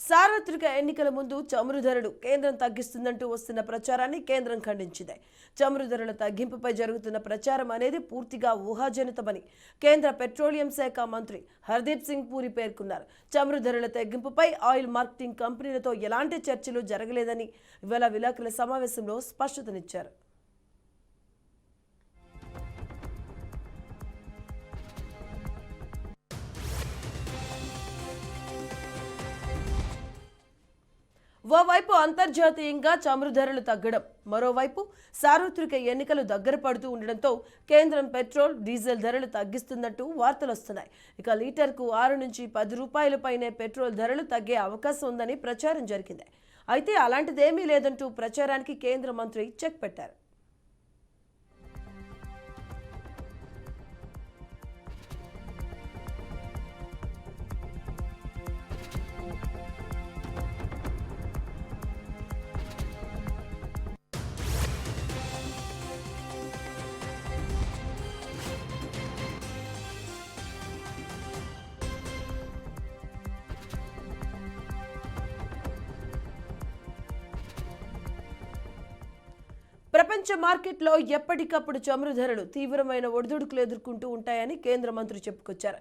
సార్వత్రిక ఎన్నికల ముందు చమురు ధరలు కేంద్రం తగ్గిస్తుందంటూ వస్తున్న ప్రచారాన్ని కేంద్రం ఖండించింది. చమురు ధరల తగ్గింపుపై జరుగుతున్న ప్రచారం అనేది పూర్తిగా ఊహాజనితమని కేంద్ర పెట్రోలియం శాఖ మంత్రి హర్దీప్ సింగ్ పూరి పేర్కొన్నారు. చమురు ధరల తగ్గింపుపై ఆయిల్ మార్కెటింగ్ కంపెనీలతో ఎలాంటి చర్చలు జరగలేదని ఇవాళ విలేకరుల సమావేశంలో స్పష్టతనిచ్చారు. ఓవైపు అంతర్జాతీయంగా చమురు ధరలు తగ్గడం, మరోవైపు సార్వత్రిక ఎన్నికలు దగ్గర పడుతూ ఉండడంతో కేంద్రం పెట్రోల్, డీజిల్ ధరలు తగ్గిస్తుందంటూ వార్తలు వస్తున్నాయి. ఇక లీటర్కు 6 నుంచి 10 రూపాయల పైనే పెట్రోల్ ధరలు తగ్గే అవకాశం ఉందని ప్రచారం జరిగింది. అయితే అలాంటిదేమీ లేదంటూ ప్రచారానికి కేంద్ర మంత్రి చెక్ పెట్టారు. ప్రపంచ మార్కెట్లో ఎప్పటికప్పుడు చమురు ధరలు తీవ్రమైన ఒడిదుడుకులు ఎదుర్కొంటూ ఉంటాయని కేంద్ర మంత్రి చెప్పుకొచ్చారు.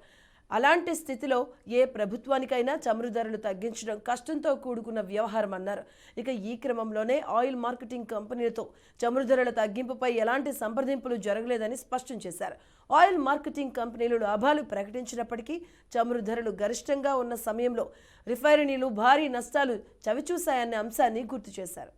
అలాంటి స్థితిలో ఏ ప్రభుత్వానికైనా చమురు ధరలు తగ్గించడం కష్టంతో కూడుకున్న వ్యవహారం అన్నారు. ఇక ఈ క్రమంలోనే ఆయిల్ మార్కెటింగ్ కంపెనీలతో చమురు ధరల తగ్గింపుపై ఎలాంటి సంప్రదింపులు జరగలేదని స్పష్టం చేశారు. ఆయిల్ మార్కెటింగ్ కంపెనీలు లాభాలు ప్రకటించినప్పటికీ చమురు ధరలు గరిష్టంగా ఉన్న సమయంలో రిఫైనరీలు భారీ నష్టాలు చవిచూశాయన్న అంశాన్ని గుర్తు చేశారు.